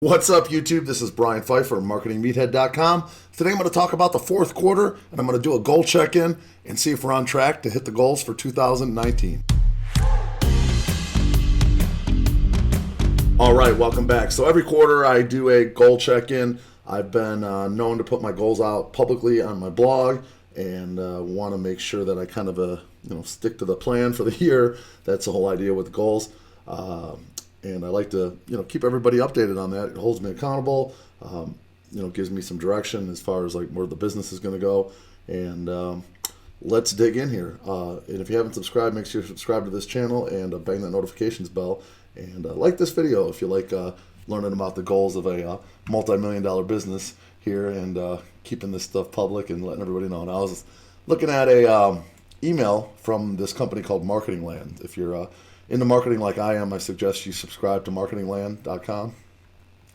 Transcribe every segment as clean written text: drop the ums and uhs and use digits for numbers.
What's up, YouTube? This is Brian Pfeiffer, marketingmeathead.com. Today I'm going to talk about the fourth quarter, and I'm going to do a goal check-in and see if we're on track to hit the goals for 2019. All right, welcome back. So every quarter I do a goal check-in. I've been known to put my goals out publicly on my blog and want to make sure that I kind of stick to the plan for the year. That's the whole idea with the goals. And I like to, keep everybody updated on that. It holds me accountable, gives me some direction as far as like where the business is going to go. And let's dig in here. And if you haven't subscribed, make sure you subscribe to this channel and bang that notifications bell. And like this video if you like learning about the goals of a multi-million-dollar business here and keeping this stuff public and letting everybody know. And I was looking at a email from this company called Marketing Land. If you're into marketing like I am, I suggest you subscribe to marketingland.com.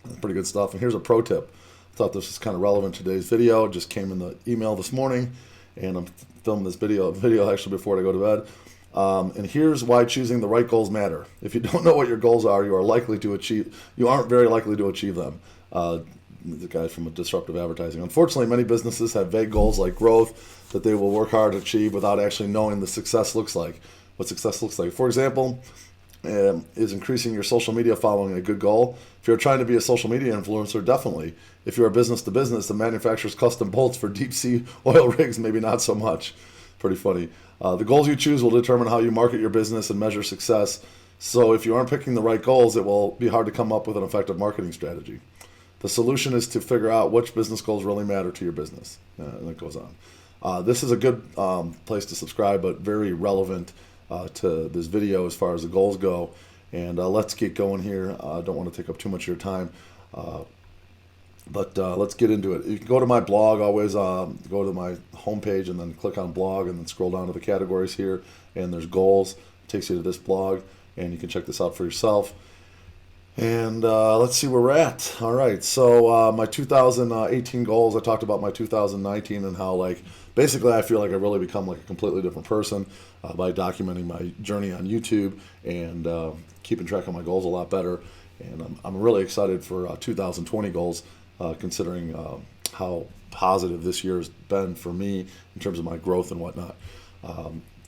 That's pretty good stuff. And here's a pro tip. I thought this was kind of relevant to today's video. It just came in the email this morning, and I'm filming this video actually before I go to bed. And here's why choosing the right goals matter. If you don't know what your goals are, you aren't very likely to achieve them. The guy from Disruptive Advertising. Unfortunately, many businesses have vague goals like growth that they will work hard to achieve without actually knowing what success looks like. For example, is increasing your social media following a good goal? If you're trying to be a social media influencer, definitely. If you're a business to business that manufactures custom bolts for deep sea oil rigs, maybe not so much. Pretty funny. The goals you choose will determine how you market your business and measure success. So if you aren't picking the right goals, it will be hard to come up with an effective marketing strategy. The solution is to figure out which business goals really matter to your business. And it goes on. This is a good place to subscribe, but very relevant to this video as far as the goals go. And let's get going here. I don't want to take up too much of your time, but let's get into it. You can go to my blog, always go to my homepage and then click on blog and then scroll down to the categories here, and there's goals. It takes you to this blog, and you can check this out for yourself. And let's see where we're at. All right, so my 2018 goals, I talked about my 2019 and how basically I feel like I really become a completely different person by documenting my journey on YouTube and keeping track of my goals a lot better. And I'm really excited for 2020 goals, considering how positive this year has been for me in terms of my growth and whatnot.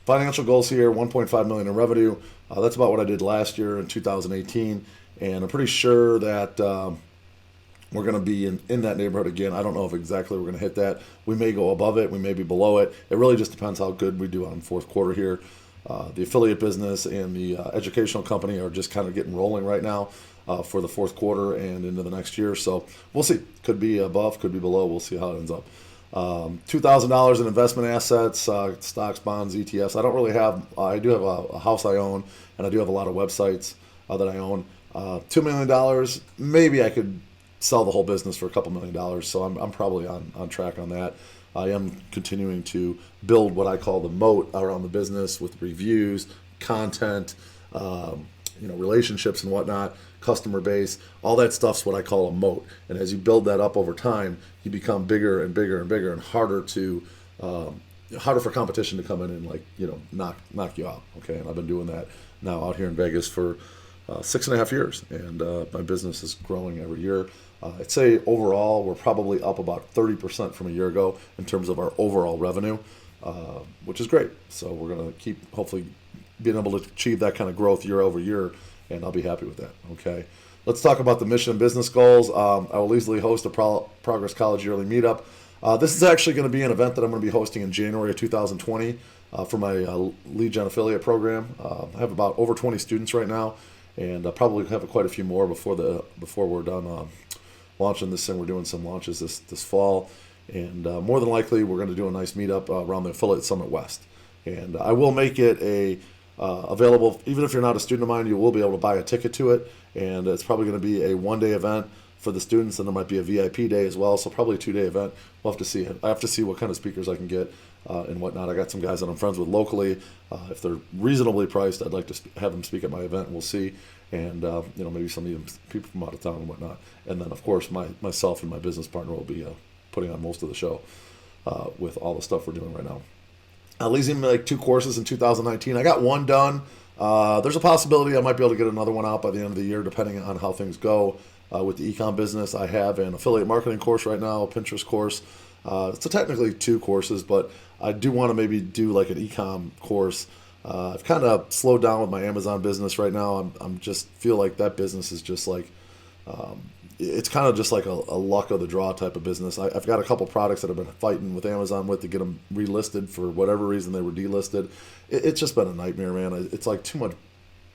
Financial goals here, 1.5 million in revenue. That's about what I did last year in 2018. And I'm pretty sure that we're going to be in that neighborhood again. I don't know if exactly we're going to hit that. We may go above it. We may be below it. It really just depends how good we do on fourth quarter here. The affiliate business and the educational company are just kind of getting rolling right now for the fourth quarter and into the next year. So we'll see. Could be above, could be below. We'll see how it ends up. $2,000 in investment assets, stocks, bonds, ETFs. I don't really have, I do have a house I own, and I do have a lot of websites that I own. $2 million, maybe I could sell the whole business for a couple $1 million, so I'm probably on track on that. I am continuing to build what I call the moat around the business with reviews, content, relationships and whatnot, customer base. All that stuff's what I call a moat. And as you build that up over time, you become bigger and bigger and bigger and harder for competition to come in and knock you out. Okay, and I've been doing that now out here in Vegas for 6.5 years, and my business is growing every year. I'd say overall we're probably up about 30% from a year ago in terms of our overall revenue, which is great. So we're going to keep hopefully being able to achieve that kind of growth year over year, and I'll be happy with that. Okay, let's talk about the mission and business goals. I will easily host a Progress College yearly meetup. This is actually going to be an event that I'm going to be hosting in January of 2020 for my lead gen affiliate program. I have about over 20 students right now, and I'll probably have quite a few more before we're done launching this thing. We're doing some launches this fall, and more than likely we're going to do a nice meetup around the Affiliate Summit West. And I will make it available, even if you're not a student of mine, you will be able to buy a ticket to it, and it's probably going to be a one-day event for the students, and there might be a VIP day as well, so probably a 2-day event. We'll have to see. I have to see what kind of speakers I can get and whatnot. I got some guys that I'm friends with locally. If they're reasonably priced, I'd like to have them speak at my event, and we'll see. And maybe some of them people from out of town and whatnot. And then, of course, myself and my business partner will be putting on most of the show with all the stuff we're doing right now. Leasing 2 courses in 2019. I got one done. There's a possibility I might be able to get another one out by the end of the year, depending on how things go. with the ecom business. I have an affiliate marketing course right now, a Pinterest course. It's technically 2 courses, but I do want to maybe do like an ecom course. I've kind of slowed down with my Amazon business right now. I'm just feel like that business is just like, it's kind of just like a luck of the draw type of business. I've got a couple products that I've been fighting with Amazon with to get them relisted for whatever reason they were delisted. It's just been a nightmare, man. It's like too much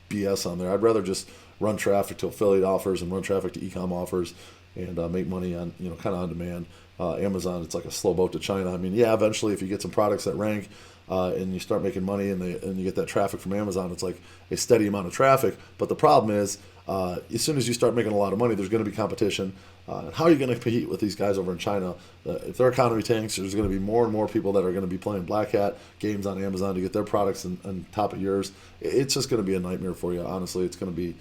BS on there. I'd rather just run traffic to affiliate offers and run traffic to ecom offers and make money on, kind of on demand. Amazon, it's like a slow boat to China. I mean, yeah, eventually if you get some products that rank and you start making money and you get that traffic from Amazon, it's like a steady amount of traffic. But the problem is, as soon as you start making a lot of money, there's going to be competition. And how are you going to compete with these guys over in China? If their economy tanks, there's going to be more and more people that are going to be playing black hat games on Amazon to get their products on top of yours. It's just going to be a nightmare for you. Honestly, it's going to be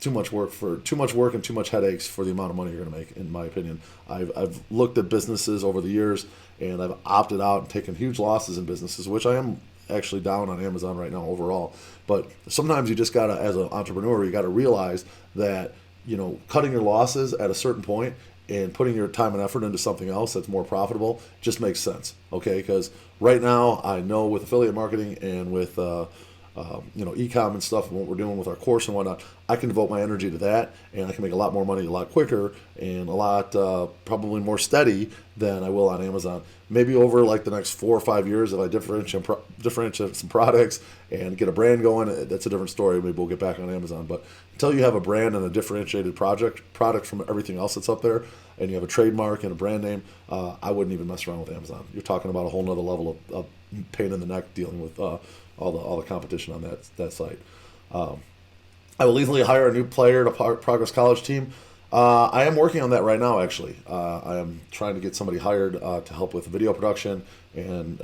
too much work and too much headaches for the amount of money you're going to make, in my opinion. I've looked at businesses over the years, and I've opted out and taken huge losses in businesses, which I am actually down on Amazon right now overall. But sometimes you just got to, as an entrepreneur, you got to realize that, cutting your losses at a certain point and putting your time and effort into something else that's more profitable just makes sense, okay? Because right now I know with affiliate marketing and with ecom and stuff and what we're doing with our course and whatnot, I can devote my energy to that, and I can make a lot more money a lot quicker and a lot probably more steady than I will on Amazon. Maybe over like the next 4 or 5 years, if I differentiate some products and get a brand going, that's a different story. Maybe we'll get back on Amazon. But until you have a brand and a differentiated product from everything else that's up there, and you have a trademark and a brand name, I wouldn't even mess around with Amazon. You're talking about a whole nother level of pain in the neck dealing with all the competition on that site. I will easily hire a new player to Progress College team. I am working on that right now, actually. I am trying to get somebody hired to help with video production and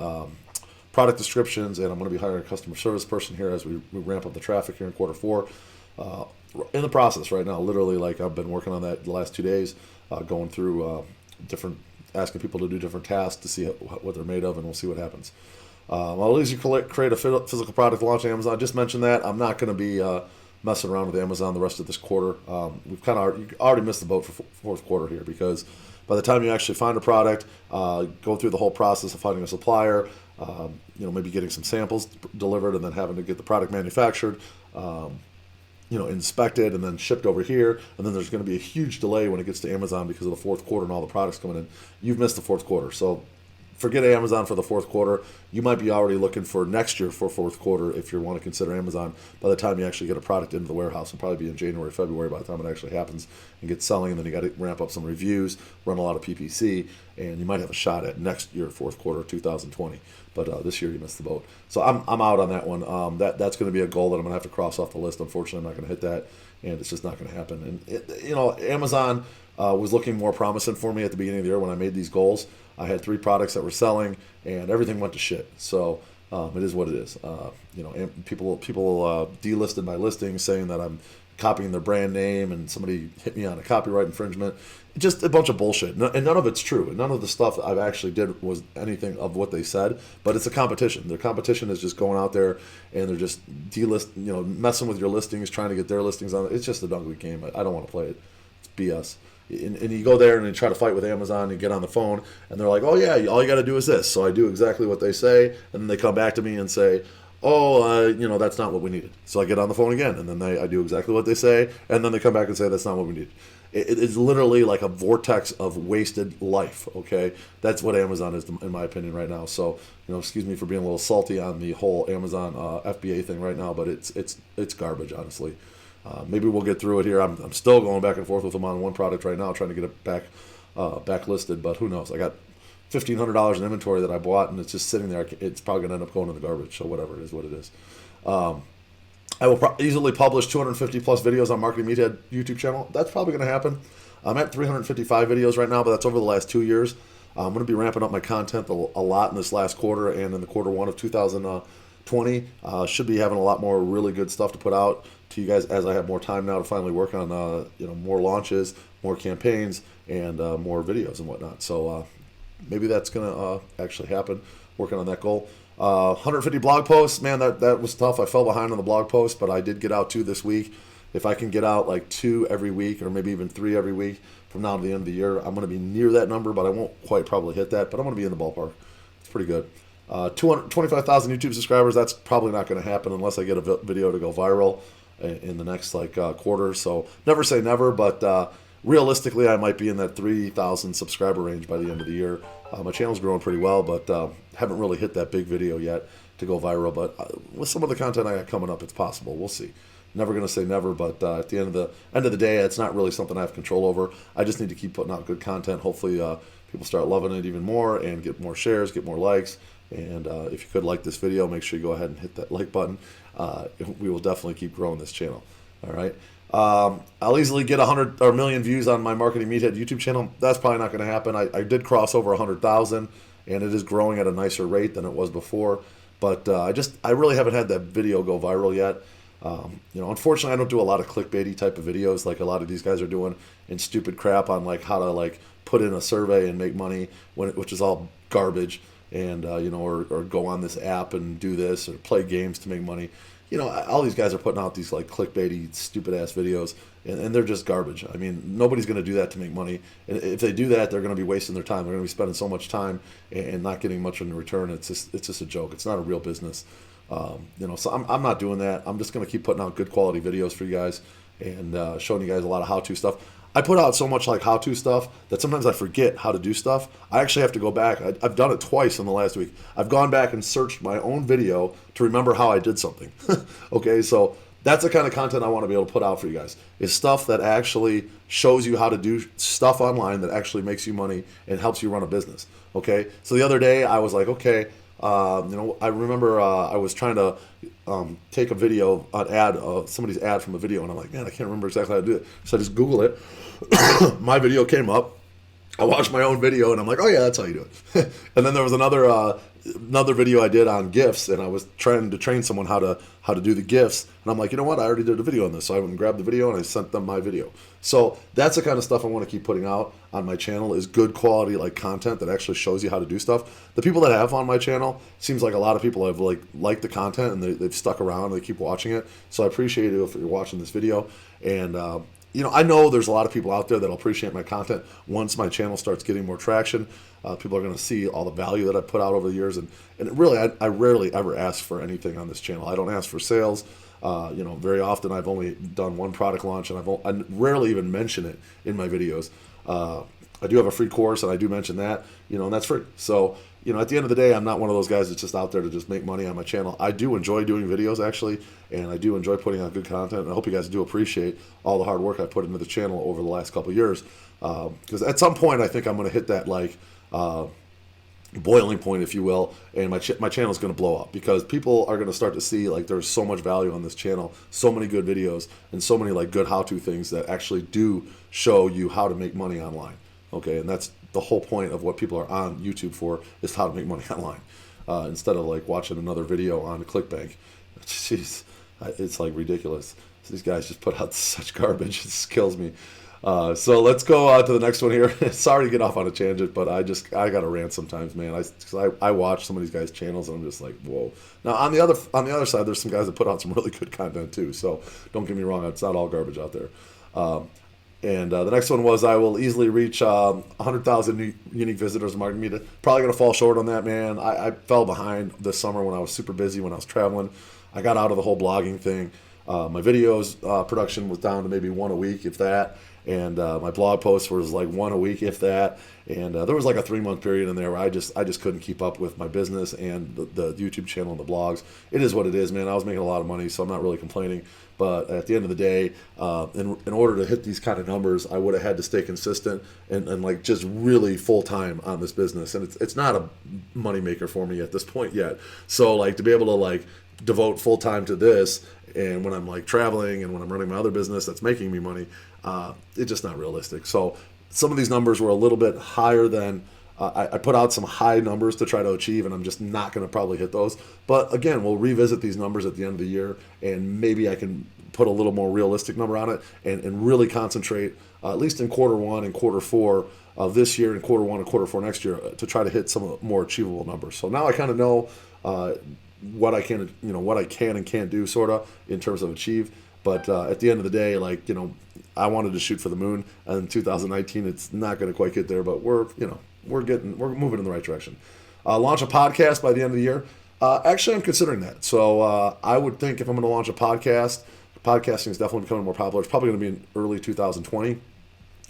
product descriptions, and I'm going to be hiring a customer service person here as we ramp up the traffic here in quarter 4. In the process right now, literally, like I've been working on that the last 2 days, going through asking people to do different tasks to see what they're made of, and we'll see what happens. Well, as you create a physical product launch on Amazon, I just mentioned that. I'm not going to be messing around with Amazon the rest of this quarter. We've kind of already missed the boat for fourth quarter here, because by the time you actually find a product, go through the whole process of finding a supplier, maybe getting some samples delivered, and then having to get the product manufactured, inspected and then shipped over here, and then there's going to be a huge delay when it gets to Amazon because of the fourth quarter and all the products coming in. You've missed the fourth quarter, so forget Amazon for the fourth quarter. You might be already looking for next year for fourth quarter if you want to consider Amazon by the time you actually get a product into the warehouse. It'll probably be in January, February by the time it actually happens and gets selling, and then you got to ramp up some reviews, run a lot of PPC, and you might have a shot at next year, fourth quarter 2020. But this year you missed the boat. So I'm out on that one. That's going to be a goal that I'm going to have to cross off the list. Unfortunately, I'm not going to hit that, and it's just not going to happen. And Amazon was looking more promising for me at the beginning of the year when I made these goals. I had 3 products that were selling, and everything went to shit. So it is what it is. People delisted my listings, saying that I'm copying their brand name, and somebody hit me on a copyright infringement. Just a bunch of bullshit, and none of it's true. None of the stuff I've actually did was anything of what they said. But it's a competition. Their competition is just going out there and they're just messing with your listings, trying to get their listings on. It's just an ugly game. I don't want to play it. It's BS. And you go there and you try to fight with Amazon, and you get on the phone, and they're like, oh yeah, all you got to do is this. So I do exactly what they say, and then they come back to me and say, that's not what we needed. So I get on the phone again, and then I do exactly what they say, and then they come back and say that's not what we needed. It's literally like a vortex of wasted life, okay? That's what Amazon is, in my opinion, right now. So, excuse me for being a little salty on the whole Amazon FBA thing right now, but it's garbage, honestly. Maybe we'll get through it here. I'm still going back and forth with them on one product right now, trying to get it back listed, but who knows? I got $1,500 in inventory that I bought, and it's just sitting there. It's probably going to end up going in the garbage, so whatever, it is what it is. I will easily publish 250 plus videos on Marketing Meathead YouTube channel. That's probably going to happen. I'm at 355 videos right now, but that's over the last 2 years. I'm going to be ramping up my content a lot in this last quarter and in the quarter 1 of 2020. Should be having a lot more really good stuff to put out to you guys as I have more time now to finally work on more launches, more campaigns, and more videos and whatnot. So maybe that's going to actually happen, working on that goal. 150 blog posts, man, that was tough. I fell behind on the blog posts, but I did get out 2 this week, If I can get out like 2 every week or maybe even 3 every week from now to the end of the year, I'm going to be near that number, but I won't quite probably hit that, but I'm going to be in the ballpark. It's pretty good. 225,000 YouTube subscribers, that's probably not going to happen unless I get a video to go viral in the next quarter. So never say never, but realistically, I might be in that 3,000 subscriber range by the end of the year. My channel's growing pretty well, but haven't really hit that big video yet to go viral. But with some of the content I got coming up, it's possible. We'll see. Never going to say never, but at the end of the day, it's not really something I have control over. I just need to keep putting out good content. Hopefully, people start loving it even more and get more shares, get more likes. And if you could like this video, make sure you go ahead and hit that like button. We will definitely keep growing this channel. All right. I'll easily get 100 or a million views on my Marketing Meathead YouTube channel. That's probably not going to happen. I did cross over 100,000, and it is growing at a nicer rate than it was before. But I really haven't had that video go viral yet. Unfortunately, I don't do a lot of clickbaity type of videos like a lot of these guys are doing, and stupid crap on how to put in a survey and make money, which is all garbage. And or go on this app and do this or play games to make money. All these guys are putting out these clickbaity, stupid ass videos, and they're just garbage. I mean, nobody's going to do that to make money. And if they do that, they're going to be wasting their time. They're going to be spending so much time and not getting much in return. It's just a joke. It's not a real business. So I'm not doing that. I'm just going to keep putting out good quality videos for you guys and showing you guys a lot of how-to stuff. I put out so much how-to stuff that sometimes I forget how to do stuff. I actually have to go back. I've done it twice in the last week. I've gone back and searched my own video to remember how I did something. Okay, so that's the kind of content I want to be able to put out for you guys, is stuff that actually shows you how to do stuff online that actually makes you money and helps you run a business. Okay, so the other day I was like, okay, I remember I was trying to take a video, an ad, somebody's ad from a video, and I'm like, man, I can't remember exactly how to do it. So I just Google it. My video came up. I watched my own video, and I'm like, oh yeah, that's how you do it. And then there was another video I did on GIFs, and I was trying to train someone how to do the GIFs, and I'm like, you know what, I already did a video on this, so I went and grabbed the video and I sent them my video. So that's the kind of stuff I want to keep putting out on my channel, is good quality content that actually shows you how to do stuff. The people that have on my channel, seems like a lot of people have liked the content and they've stuck around and they keep watching it. So I appreciate it if you're watching this video. And I know there's a lot of people out there that'll appreciate my content once my channel starts getting more traction. People are going to see all the value that I put out over the years, and really, I rarely ever ask for anything on this channel. I don't ask for sales. Very often I've only done one product launch, and I rarely even mention it in my videos. I do have a free course, and I do mention that, and that's free. So, at the end of the day, I'm not one of those guys that's just out there to just make money on my channel. I do enjoy doing videos, actually, and I do enjoy putting out good content. And I hope you guys do appreciate all the hard work I put into the channel over the last couple of years. Because at some point, I think I'm going to hit that boiling point, if you will, and my channel is going to blow up, because people are going to start to see there's so much value on this channel, so many good videos, and so many good how-to things that actually do show you how to make money online. Okay, and that's the whole point of what people are on YouTube for, is how to make money online, instead of watching another video on ClickBank. Jeez, it's ridiculous. These guys just put out such garbage. It just kills me. So let's go to the next one here. Sorry to get off on a tangent, but I got to rant sometimes, man. I watch some of these guys' channels and I'm just like, whoa. Now on the other side, there's some guys that put out some really good content too. So don't get me wrong, it's not all garbage out there. And the next one was, I will easily reach 100,000 unique visitors on Marketing Media. Probably going to fall short on that, man. I fell behind this summer when I was super busy, when I was traveling. I got out of the whole blogging thing. My videos production was down to maybe one a week, if that. And my blog posts was one a week, if that. And there was a 3-month period in there where I just couldn't keep up with my business and the YouTube channel and the blogs. It is what it is, man. I was making a lot of money, so I'm not really complaining. But at the end of the day, in order to hit these kind of numbers, I would have had to stay consistent and just really full time on this business. And it's not a money maker for me at this point yet. So to be able to devote full time to this, and when I'm traveling and when I'm running my other business that's making me money, it's just not realistic. So some of these numbers were a little bit higher than I put out some high numbers to try to achieve, and I'm just not going to probably hit those. But again, we'll revisit these numbers at the end of the year, and maybe I can put a little more realistic number on it and really concentrate, at least in quarter 1 and quarter 4 of this year, and quarter 1 and quarter 4 next year, to try to hit some more achievable numbers. So now I kind of know what I can and can't do, sort of, in terms of achieve. But at the end of the day, like, I wanted to shoot for the moon, and in 2019, it's not going to quite get there, but we're moving in the right direction. Launch a podcast by the end of the year. Actually, I'm considering that. So I would think if I'm going to launch a podcast, podcasting is definitely becoming more popular. It's probably going to be in early 2020.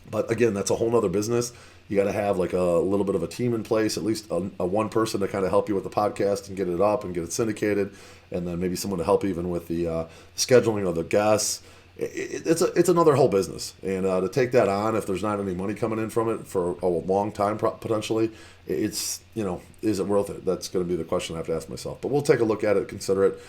But again, that's a whole nother business. You got to have like a little bit of a team in place, at least a one person to kind of help you with the podcast and get it up and get it syndicated, and then maybe someone to help even with the scheduling of the guests. It's another whole business, and to take that on, if there's not any money coming in from it for a long time potentially, is it worth it? That's going to be the question I have to ask myself. But we'll take a look at it, consider it.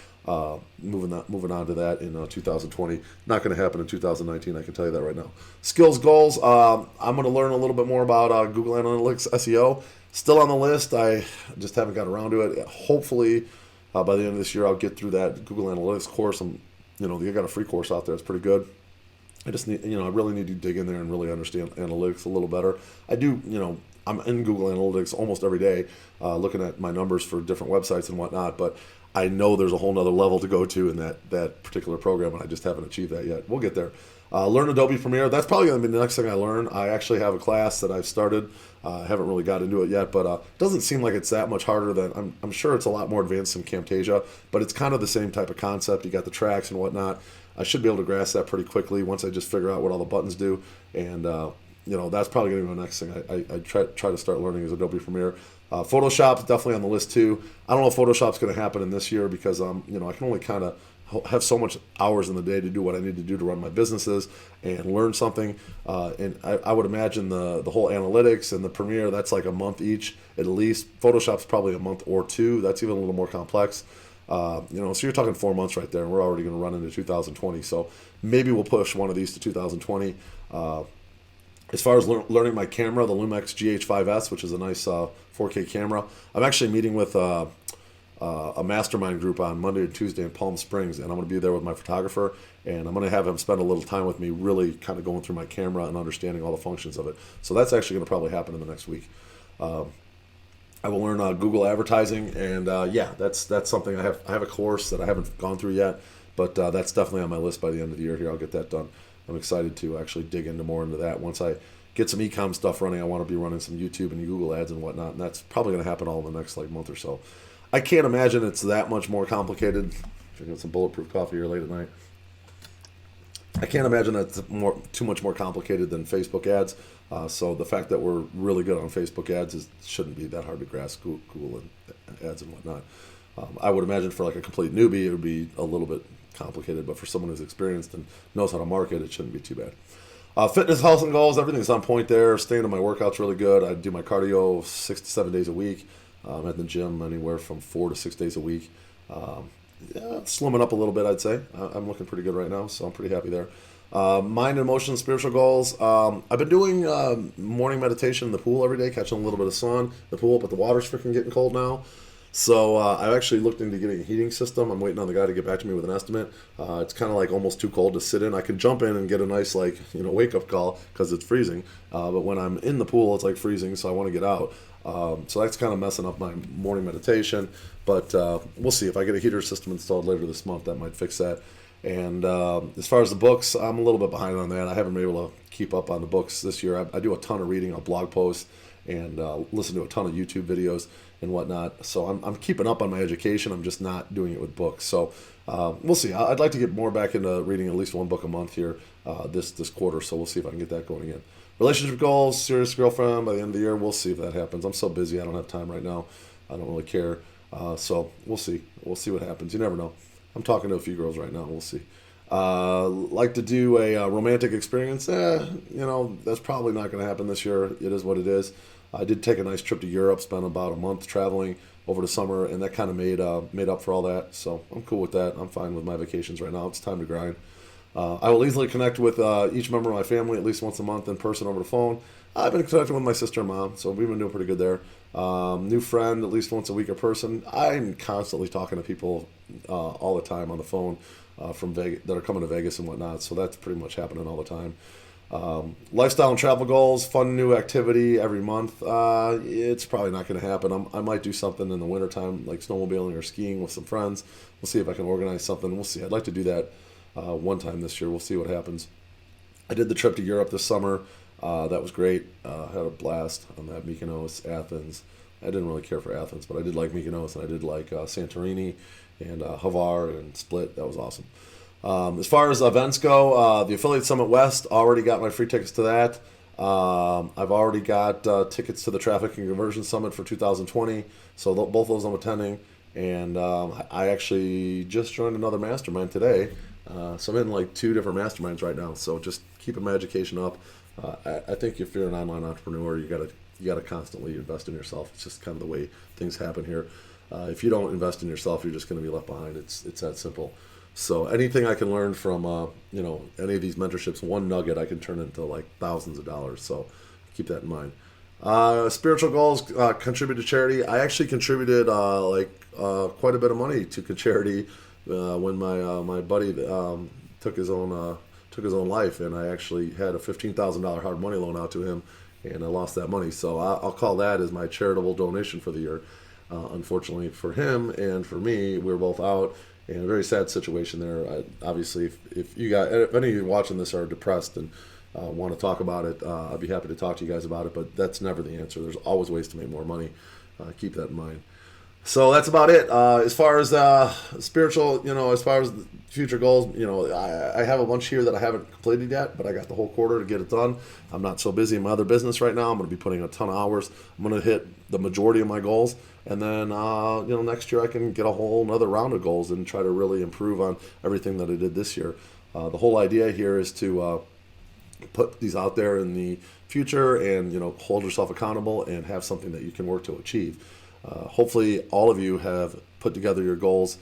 Moving on to that in 2020. Not going to happen in 2019. I can tell you that right now. Skills goals. I'm going to learn a little bit more about Google Analytics SEO. Still on the list. I just haven't got around to it. Hopefully, by the end of this year, I'll get through that Google Analytics course. They got a free course out there. It's pretty good. I just need, I really need to dig in there and really understand analytics a little better. I do, I'm in Google Analytics almost every day, looking at my numbers for different websites and whatnot, but I know there's a whole nother level to go to in that particular program, and I just haven't achieved that yet. We'll get there. Learn Adobe Premiere. That's probably going to be the next thing I learn. I actually have a class that I've started. I haven't really got into it yet, but it doesn't seem like it's that much harder than, I'm sure it's a lot more advanced than Camtasia, but it's kind of the same type of concept. You got the tracks and whatnot. I should be able to grasp that pretty quickly once I just figure out what all the buttons do, and that's probably going to be the next thing I try to start learning is Adobe Premiere. Photoshop's definitely on the list too. I don't know if Photoshop's going to happen in this year because I can only kind of have so much hours in the day to do what I need to do to run my businesses and learn something. And I would imagine the whole analytics and the Premiere, that's like a month each at least. Photoshop's probably a month or two. That's even a little more complex. So you're talking 4 months right there, and we're already going to run into 2020. So maybe we'll push one of these to 2020. As far as learning my camera, the Lumix GH5S, which is a nice 4K camera, I'm actually meeting with a mastermind group on Monday and Tuesday in Palm Springs, and I'm going to be there with my photographer, and I'm going to have him spend a little time with me really kind of going through my camera and understanding all the functions of it. So that's actually going to probably happen in the next week. I will learn Google advertising, and that's something I have a course that I haven't gone through yet, but that's definitely on my list by the end of the year here. I'll get that done. I'm excited to actually dig more into that. Once I get some e-com stuff running, I want to be running some YouTube and Google ads and whatnot, and that's probably going to happen all in the next month or so. I can't imagine it's that much more complicated. Drinking some bulletproof coffee here late at night. I can't imagine that's too much more complicated than Facebook ads. So the fact that we're really good on Facebook ads shouldn't be that hard to grasp Google and ads and whatnot. I would imagine for like a complete newbie, it would be a little bit complicated, but for someone who's experienced and knows how to market, it shouldn't be too bad. Fitness, health, and goals, everything's on point there. Staying on my workouts really good. I do my cardio 6 to 7 days a week. I'm at the gym anywhere from 4 to 6 days a week. Slimming up a little bit, I'd say. I'm looking pretty good right now, so I'm pretty happy there. Mind, emotion, spiritual goals. I've been doing morning meditation in the pool every day, catching a little bit of sun in the pool, but the water's freaking getting cold now. So I've actually looked into getting a heating system. I'm waiting on the guy to get back to me with an estimate. It's kind of like almost too cold to sit in. I can jump in and get a nice wake-up call because it's freezing. But when I'm in the pool, it's like freezing, so I want to get out. So that's kind of messing up my morning meditation. But we'll see. If I get a heater system installed later this month, that might fix that. And as far as the books, I'm a little bit behind on that. I haven't been able to keep up on the books this year. I do a ton of reading on blog posts and listen to a ton of YouTube videos and whatnot. So I'm keeping up on my education. I'm just not doing it with books. So we'll see. I'd like to get more back into reading at least one book a month here this quarter. So we'll see if I can get that going again. Relationship goals, serious girlfriend by the end of the year. We'll see if that happens. I'm so busy. I don't have time right now. I don't really care. So we'll see. We'll see what happens. You never know. I'm talking to a few girls right now. We'll see. Like to do a romantic experience. That's probably not going to happen this year. It is what it is. I did take a nice trip to Europe, spent about a month traveling over the summer, and that kind of made up for all that. So I'm cool with that. I'm fine with my vacations right now. It's time to grind. I will easily connect with each member of my family at least once a month in person over the phone. I've been connecting with my sister and mom, so we've been doing pretty good there. New friend at least once a week in person. I'm constantly talking to people all the time on the phone from Vegas that are coming to Vegas and whatnot, so that's pretty much happening all the time. Lifestyle and travel goals, fun new activity every month. It's probably not going to happen. I might do something in the wintertime like snowmobiling or skiing with some friends. We'll see if I can organize something. We'll see. I'd like to do that one time this year. We'll see what happens. I did the trip to Europe this summer. That was great. Had a blast on that. Mykonos, Athens. I didn't really care for Athens, but I did like Mykonos, and I did like Santorini and Hvar and Split. That was awesome. As far as events go, the Affiliate Summit West, already got my free tickets to that. I've already got tickets to the Traffic and Conversion Summit for 2020, so both those I'm attending. And I actually just joined another mastermind today, so I'm in like 2 different masterminds right now. So just keeping my education up. I think if you're an online entrepreneur, you gotta constantly invest in yourself. It's just kind of the way things happen here. If you don't invest in yourself, you're just going to be left behind. It's that simple. So anything I can learn from any of these mentorships, one nugget I can turn into like thousands of dollars. So keep that in mind. Spiritual goals, contribute to charity. I actually contributed quite a bit of money to charity when my buddy took his own life, and I actually had a $15,000 hard money loan out to him, and I lost that money. So I'll call that as my charitable donation for the year. Unfortunately for him and for me, we were both out. And a very sad situation there. Obviously, if any of you watching this are depressed and want to talk about it, I'd be happy to talk to you guys about it. But that's never the answer. There's always ways to make more money. Keep that in mind. So that's about it. As far as spiritual, as far as future goals, I have a bunch here that I haven't completed yet, but I got the whole quarter to get it done. I'm not so busy in my other business right now. I'm going to be putting a ton of hours. I'm going to hit the majority of my goals, and then next year I can get a whole another round of goals and try to really improve on everything that I did this year. The whole idea here is to put these out there in the future, and hold yourself accountable and have something that you can work to achieve. Hopefully all of you have put together your goals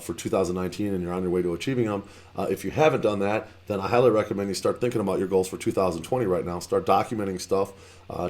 for 2019 and you're on your way to achieving them. If you haven't done that, then I highly recommend you start thinking about your goals for 2020 right now. Start documenting stuff.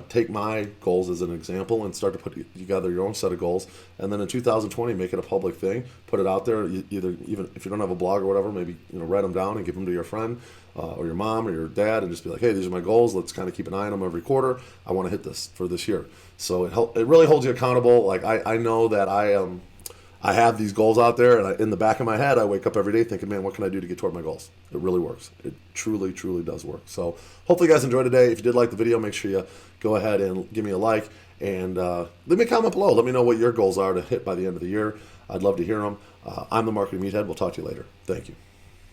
Take my goals as an example and start to put together your own set of goals. And then in 2020, make it a public thing. Put it out there. Even if you don't have a blog or whatever, maybe write them down and give them to your friend or your mom or your dad, and just be like, hey, these are my goals. Let's kind of keep an eye on them every quarter. I want to hit this for this year. So it really holds you accountable. Like I know that I have these goals out there, and in the back of my head, I wake up every day thinking, man, what can I do to get toward my goals? It really works. It truly, truly does work. So hopefully you guys enjoyed today. If you did like the video, make sure you go ahead and give me a like, and leave me a comment below. Let me know what your goals are to hit by the end of the year. I'd love to hear them. I'm the Marketing Meathead. We'll talk to you later. Thank you.